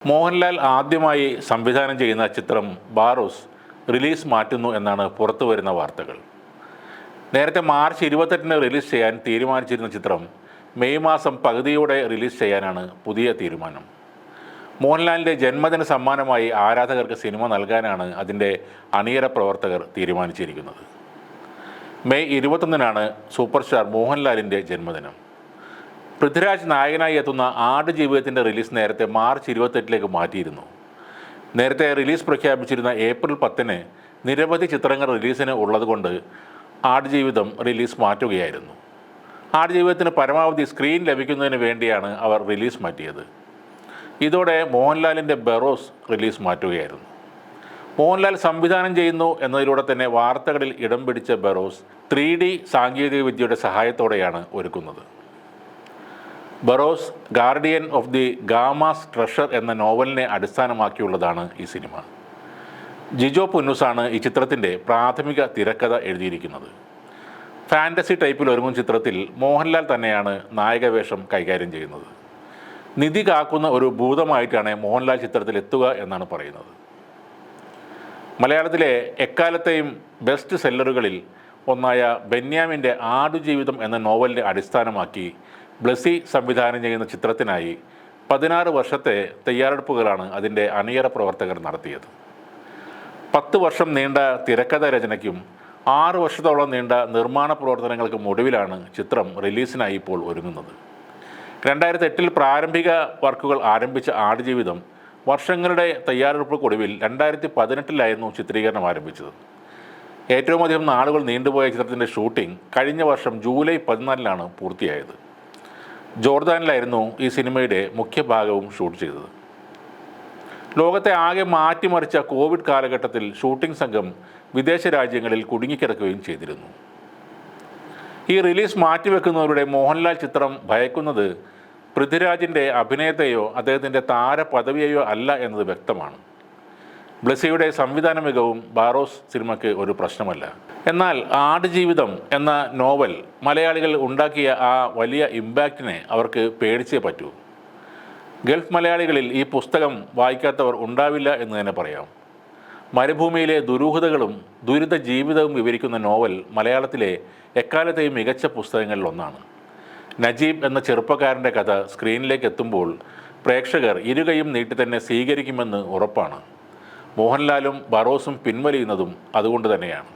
മോഹൻലാൽ ആദ്യമായി സംവിധാനം ചെയ്യുന്ന ചിത്രം ബാറോസ് റിലീസ് മാറ്റുന്നു എന്നാണ് പുറത്തു വരുന്ന വാർത്തകൾ. നേരത്തെ മാർച്ച് 28-ന് റിലീസ് ചെയ്യാൻ തീരുമാനിച്ചിരുന്ന ചിത്രം മെയ് മാസം പകുതിയോടെ റിലീസ് ചെയ്യാനാണ് പുതിയ തീരുമാനം. മോഹൻലാലിൻ്റെ ജന്മദിന സമ്മാനമായി ആരാധകർക്ക് സിനിമ നൽകാനാണ് അതിൻ്റെ അണിയറ പ്രവർത്തകർ തീരുമാനിച്ചിരിക്കുന്നത്. മെയ് 21-നാണ് സൂപ്പർ സ്റ്റാർ മോഹൻലാലിൻ്റെ ജന്മദിനം. പൃഥ്വിരാജ് നായകനായി എത്തുന്ന ആടുജീവിതത്തിൻ്റെ റിലീസ് നേരത്തെ മാർച്ച് 28-ലേക്ക് മാറ്റിയിരുന്നു. നേരത്തെ റിലീസ് പ്രഖ്യാപിച്ചിരുന്ന ഏപ്രിൽ 10-ന് നിരവധി ചിത്രങ്ങൾ റിലീസിന് ഉള്ളതുകൊണ്ട് ആടുജീവിതം റിലീസ് മാറ്റുകയായിരുന്നു. ആടുജീവിതത്തിന് പരമാവധി സ്ക്രീൻ ലഭിക്കുന്നതിന് വേണ്ടിയാണ് അവർ റിലീസ് മാറ്റിയത്. ഇതോടെ മോഹൻലാലിൻ്റെ ബറോസ് റിലീസ് മാറ്റുകയായിരുന്നു. മോഹൻലാൽ സംവിധാനം ചെയ്യുന്നു എന്നതിലൂടെ തന്നെ വാർത്തകളിൽ ഇടം പിടിച്ച ബറോസ് 3D സാങ്കേതികവിദ്യയുടെ സഹായത്തോടെയാണ് ഒരുക്കുന്നത്. Barroz guardian of the Gama's treasure എന്ന നോവലിനെ അടിസ്ഥാനമാക്കിയുള്ളതാണ് ഈ സിനിമ. ജിജോ പുന്നൂസാണ് ഈ ചിത്രത്തിൻ്റെ പ്രാഥമിക തിരക്കഥ എഴുതിയിരിക്കുന്നത്. ഫാൻറ്റസി ടൈപ്പിൽ ഒരുങ്ങും ചിത്രത്തിൽ മോഹൻലാൽ തന്നെയാണ് നായകവേഷം കൈകാര്യം ചെയ്യുന്നത്. നിധി കാക്കുന്ന ഒരു ഭൂതമായിട്ടാണ് മോഹൻലാൽ ചിത്രത്തിൽ എത്തുക എന്നാണ് പറയുന്നത്. മലയാളത്തിലെ എക്കാലത്തെയും ബെസ്റ്റ് സെല്ലറുകളിൽ ഒന്നായ ബെന്യാമിൻ്റെ ആടുജീവിതം എന്ന നോവലിനെ അടിസ്ഥാനമാക്കി ബ്ലസി സംവിധാനം ചെയ്യുന്ന ചിത്രത്തിനായി 16 വർഷത്തെ തയ്യാറെടുപ്പുകളാണ് അതിൻ്റെ അണിയറ പ്രവർത്തകർ നടത്തിയത്. 10 വർഷം നീണ്ട തിരക്കഥ രചനയ്ക്കും 6 വർഷത്തോളം നീണ്ട നിർമ്മാണ പ്രവർത്തനങ്ങൾക്കും ഒടുവിലാണ് ചിത്രം റിലീസിനായി ഇപ്പോൾ ഒരുങ്ങുന്നത്. 2008-ൽ പ്രാരംഭിക വർക്കുകൾ ആരംഭിച്ച ആടുജീവിതം വർഷങ്ങളുടെ തയ്യാറെടുപ്പുകൾക്കൊടുവിൽ 2018-ലായിരുന്നു ചിത്രീകരണം ആരംഭിച്ചത്. ഏറ്റവും അധികം നാളുകൾ നീണ്ടുപോയ ചിത്രത്തിൻ്റെ ഷൂട്ടിംഗ് കഴിഞ്ഞ വർഷം ജൂലൈ 14-ലാണ് പൂർത്തിയായത്. ജോർദാനിലായിരുന്നു ഈ സിനിമയുടെ മുഖ്യ ഭാഗവും ഷൂട്ട് ചെയ്തത്. ലോകത്തെ ആകെ മാറ്റിമറിച്ച കോവിഡ് കാലഘട്ടത്തിൽ ഷൂട്ടിംഗ് സംഘം വിദേശ രാജ്യങ്ങളിൽ കുടുങ്ങിക്കിടക്കുകയും ചെയ്തിരുന്നു. ഈ റിലീസ് മാറ്റിവെക്കുന്നവരുടെ മോഹൻലാൽ ചിത്രം ഭയക്കുന്നത് പൃഥ്വിരാജിൻ്റെ അഭിനയത്തെയോ അദ്ദേഹത്തിൻ്റെ താരപദവിയെയോ അല്ല എന്നത് വ്യക്തമാണ്. ബ്ലസിയുടെ സംവിധാന മികവും ബാറോസ് സിനിമയ്ക്ക് ഒരു പ്രശ്നമല്ല. എന്നാൽ ആടുജീവിതം എന്ന നോവൽ മലയാളികൾ ഉണ്ടാക്കിയ ആ വലിയ ഇമ്പാക്റ്റിനെ അവർക്ക് പേടിച്ചേ പറ്റൂ. ഗൾഫ് മലയാളികളിൽ ഈ പുസ്തകം വായിക്കാത്തവർ ഉണ്ടാവില്ല എന്ന് തന്നെ പറയാം. മരുഭൂമിയിലെ ദുരൂഹതകളും ദുരിത ജീവിതവും വിവരിക്കുന്ന നോവൽ മലയാളത്തിലെ എക്കാലത്തെയും മികച്ച പുസ്തകങ്ങളിൽ ഒന്നാണ്. നജീബ് എന്ന ചെറുപ്പക്കാരൻ്റെ കഥ സ്ക്രീനിലേക്ക് എത്തുമ്പോൾ പ്രേക്ഷകർ ഇരുകൈയും നീട്ടി തന്നെ സ്വീകരിക്കുമെന്ന് ഉറപ്പാണ്. മോഹൻലാലും ബറോസും പിൻവലിയുന്നതും അതുകൊണ്ട് തന്നെയാണ്.